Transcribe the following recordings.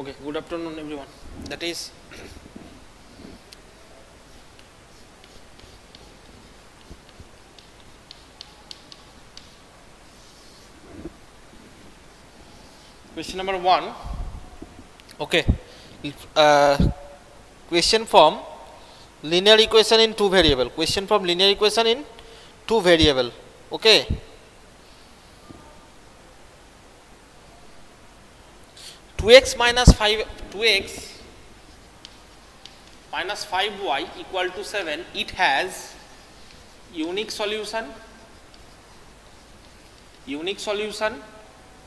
Okay, good afternoon everyone. That is question number 1. Okay, question from linear equation in two variable. Question from linear equation in two variable. Okay. Two x minus 5y equal to 7. It has unique solution.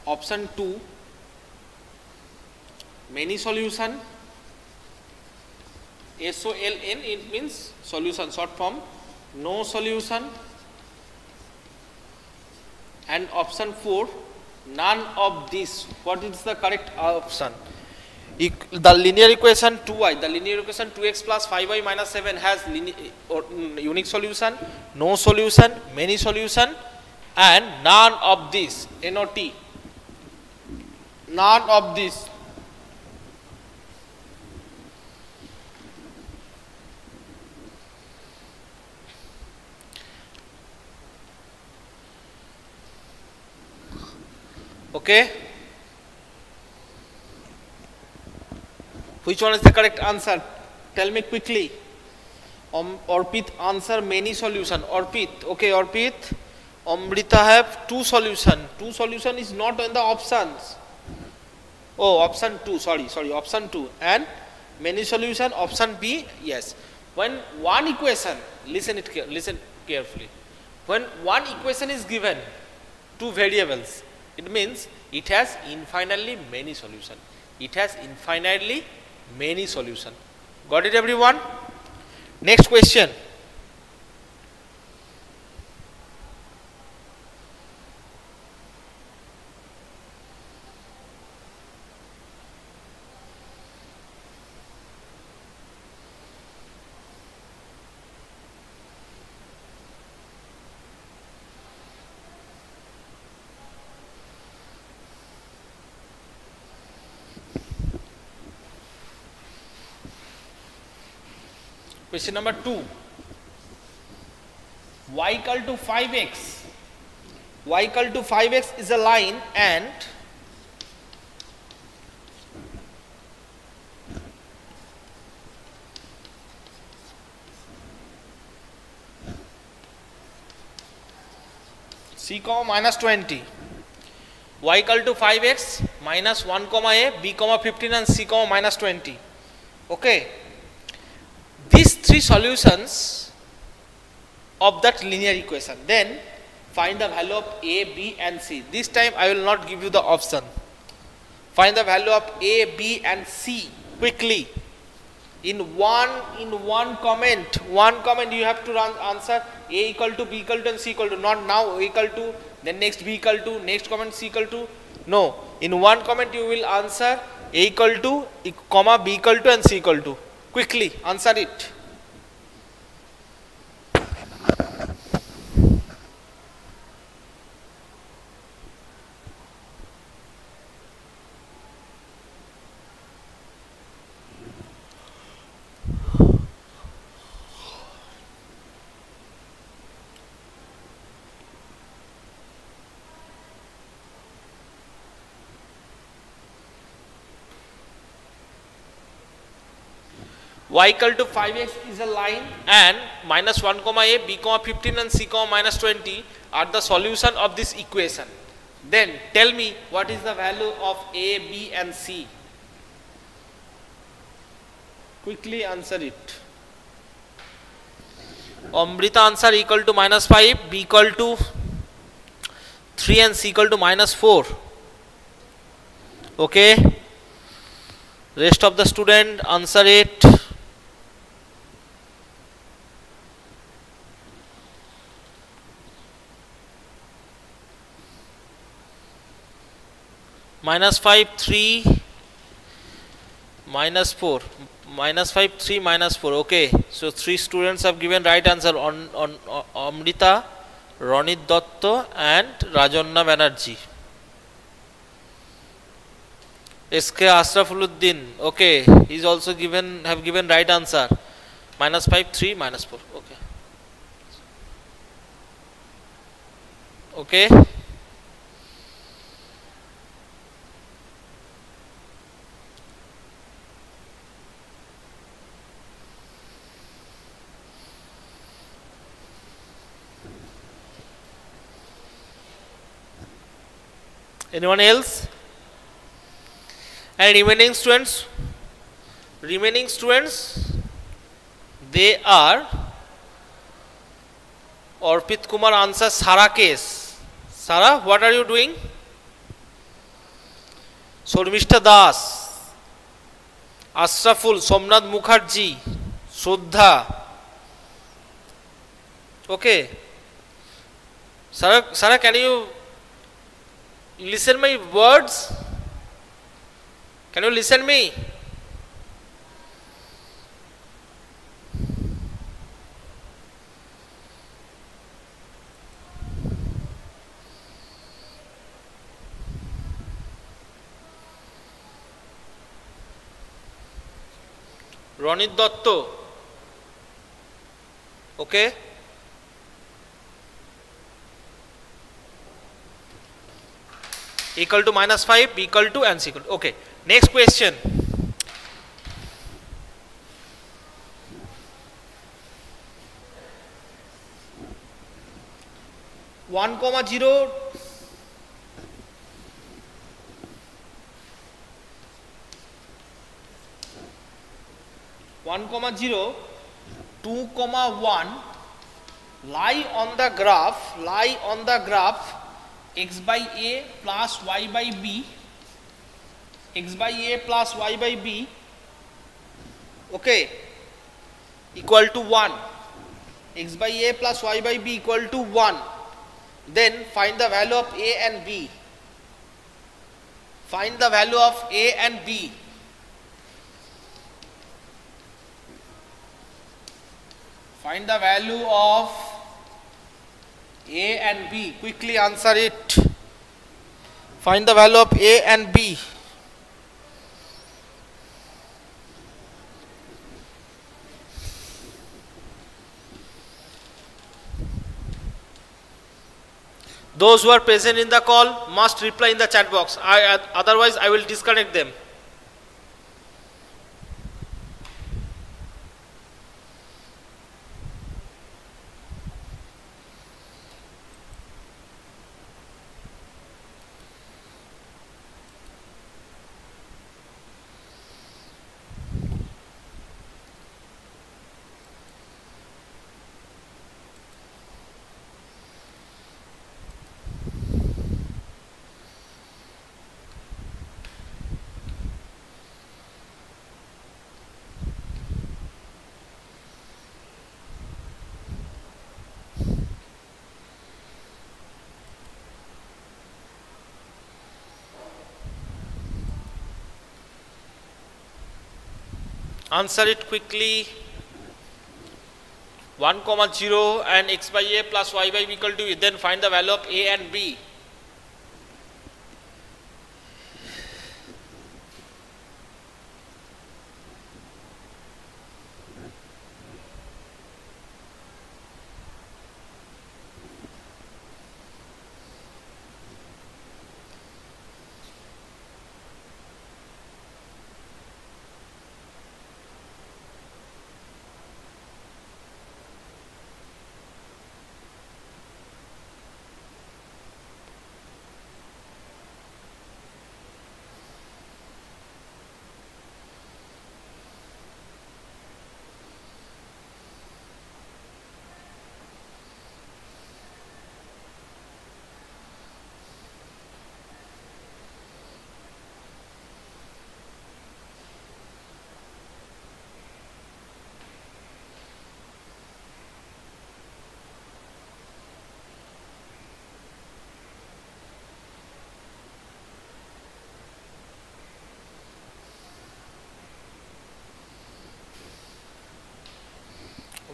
Option 2, many solution. SOLN, it means solution, short form, no solution. And option 4, none of this. What is the correct option? The linear equation 2y, the linear equation 2x plus 5y minus 7 has unique solution, no solution, many solution, and none of this. NOT, none of this. Okay. Which one is the correct answer? Tell me quickly. Orpit answer many solution. Orpit, okay, Orpit. Amrita have two solution. Two solution is not in the options. Oh, option 2, sorry, option 2. And many solution, option B, yes. When one equation, listen carefully. When one equation is given, two variables, it means it has infinitely many solution. It has infinitely many solution. Got it, everyone? Next question. Question number 2. Y equal to 5x. Y equal to 5x is a line and c comma minus 20. Y equal to 5x minus 1 comma a, b comma 15 and c comma minus 20. Okay. These three solutions of that linear equation. Then find the value of a, b and c. This time I will not give you the option. Find the value of a, b and c quickly. In one comment you have to answer a equal to, b equal to and c equal to. Not now a equal to, then next b equal to, next comment c equal to. No. In one comment you will answer a equal to, comma b equal to and c equal to. Quickly answer it. Y equal to 5x is a line and minus 1 comma a, b comma 15 and c comma minus 20 are the solution of this equation. Then tell me what is the value of a, b and c. Quickly answer it. Amrita answer equal to minus 5, b equal to 3 and c equal to minus 4. Okay. Rest of the student answer it. Minus 5, 3, minus 4. Minus 5, 3, minus 4. Okay. So 3 students have given right answer on Amrita, Ronit Dotto and Rajanna Banerjee. SK Ashrafuluddin. Okay, he's also have given right answer. -5, 3, -4. Okay. Okay. Anyone else? And remaining students, they are Orpit Kumar answers Sara case. Sara, what are you doing? Shormishta Das, Ashraful, Somnath Mukherjee, Shraddha. Okay. Sara, can you listen my words? Can you listen me? Ronit Dotto. Okay. Equal to -5, equal to and equal to. Okay. Next question. One comma 0. One comma 0, 2 comma 1 lie on the graph x by a plus y by b, x by a plus y by b, okay, equal to 1, x by a plus y by b equal to 1. Then find the value of a and b. Find the value of a and b. Find the value of a and b. Quickly answer it. Find the value of a and b. Those who are present in the call must reply in the chat box. Otherwise, I will disconnect them. Answer it quickly. 1 comma 0 and x by a plus y by b equal to, then find the value of a and b.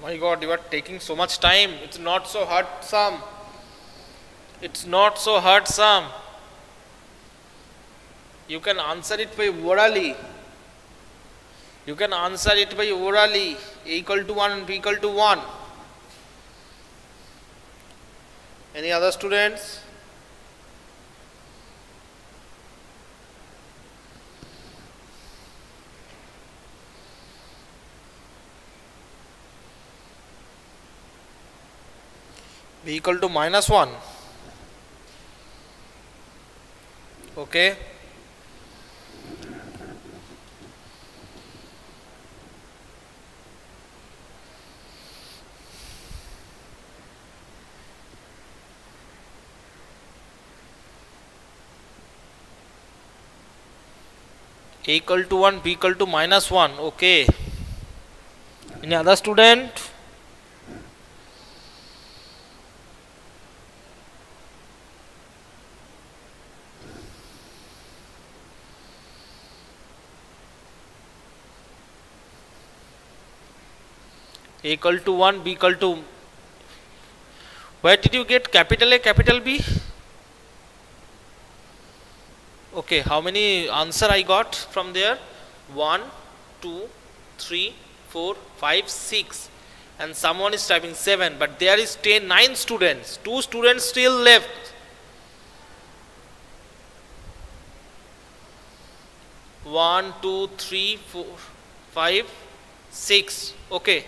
My God, you are taking so much time. It's not so hurtsome. It's not so hurtsome. You can answer it by orally. You can answer it by orally. A equal to 1 and B equal to 1. Any other students? B equal to -1. Okay. A equal to 1, B equal to -1. Okay. Any other student? A equal to 1, B equal to. Where did you get capital A, capital B? Okay, how many answer I got from there? 1, 2, 3, 4, 5, 6. And someone is typing 7. But there is 9 students. 2 students still left. One, two, three, 4, 5, 6. Okay.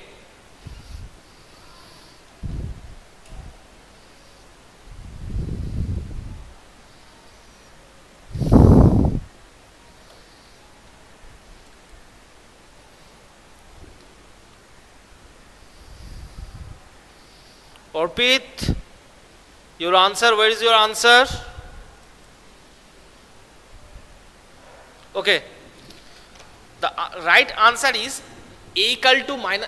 Orpit, your answer, where is your answer? Okay, the right answer is A equal to 1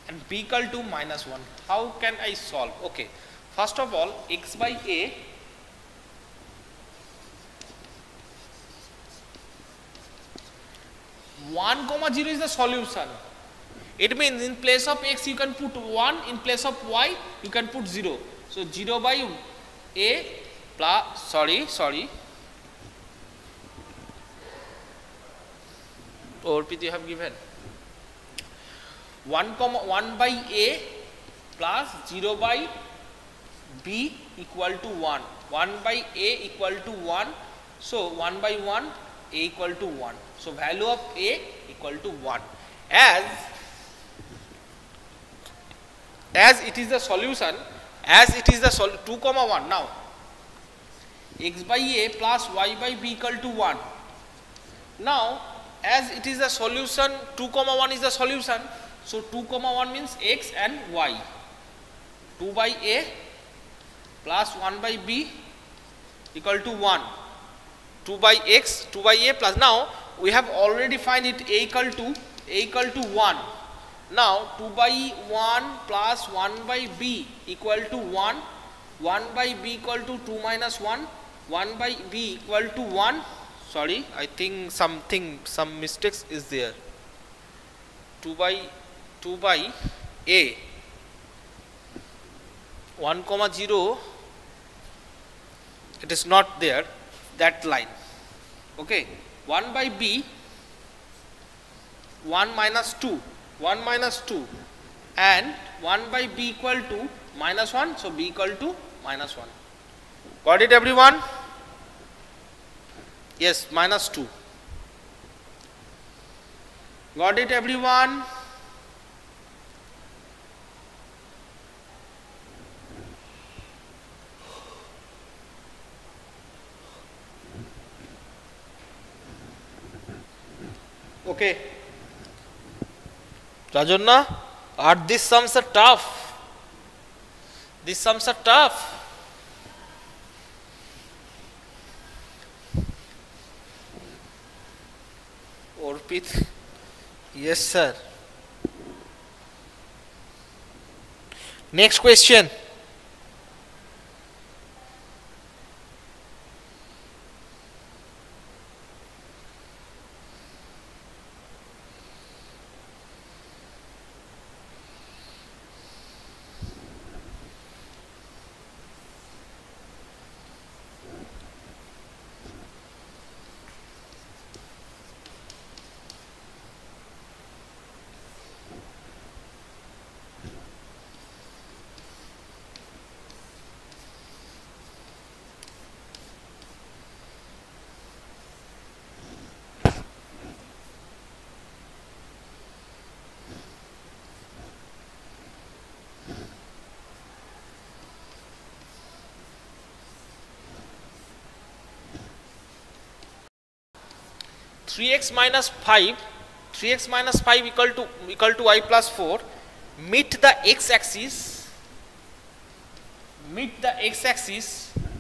and B equal to -1. How can I solve? Okay, first of all, x by A (1, 0) is the solution. It means in place of x you can put 1, in place of y you can put 0. So 0 by A plus, sorry. Orpit, you have given 1 by A plus 0 by B equal to 1. 1 by A equal to 1. So 1 by 1 A equal to 1. So value of A equal to 1. As it is the solution, 2, 1. Now x by A plus y by B equal to 1. Now as it is the solution, 2, 1 is the solution. So 2, 1 means x and y. 2 by A plus 1 by B equal to 1. 2 by x, 2 by A plus. Now we have already find it A equal to 1. Now 2 by 1 plus 1 by B equal to 1. 1 by B equal to 2 minus 1. 1 by B equal to 1. Sorry, I think some mistakes is there. 2 by A 1, 0, it is not there, that line. Okay, 1 by B 1 minus 2 and 1 by B equal to -1, so B equal to -1. Got it, everyone? Yes, -2. Got it, everyone? Okay. Rajanna, these sums are tough. These sums are tough. Orpit, yes sir. Next question. 3x minus 5 equal to y plus 4, meet the x-axis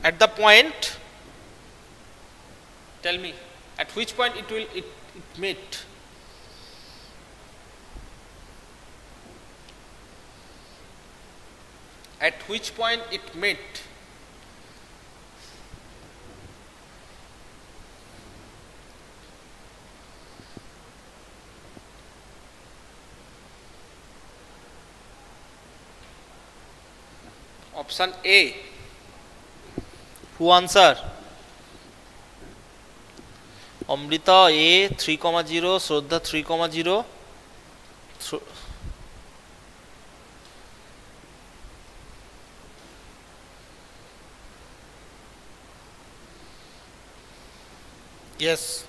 at the point, tell me at which point it will meet. At which point it met? Option A. Who answer? Amrita A 3, 0, Shraddha 3, 0. Yes.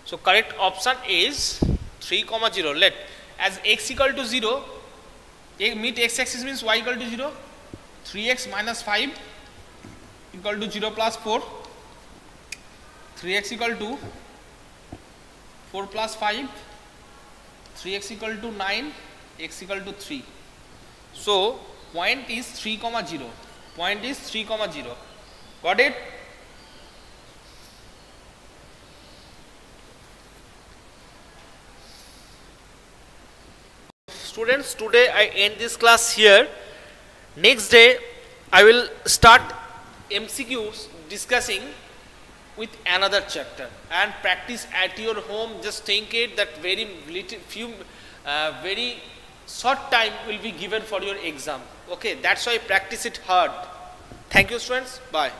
So correct option is 3, 0. Let as x equal to 0, meet x-axis means y equal to 0. 3x minus 5 equal to 0 plus 4. 3x equal to 4 plus 5. 3x equal to 9. X equal to 3. So point is 3, 0. Point is 3, 0. Got it? Students, today I end this class here. Next day I will start MCQs discussing with another chapter and practice at your home. Just think it that very short time will be given for your exam. Okay, that's why practice it hard. Thank you, students. Bye.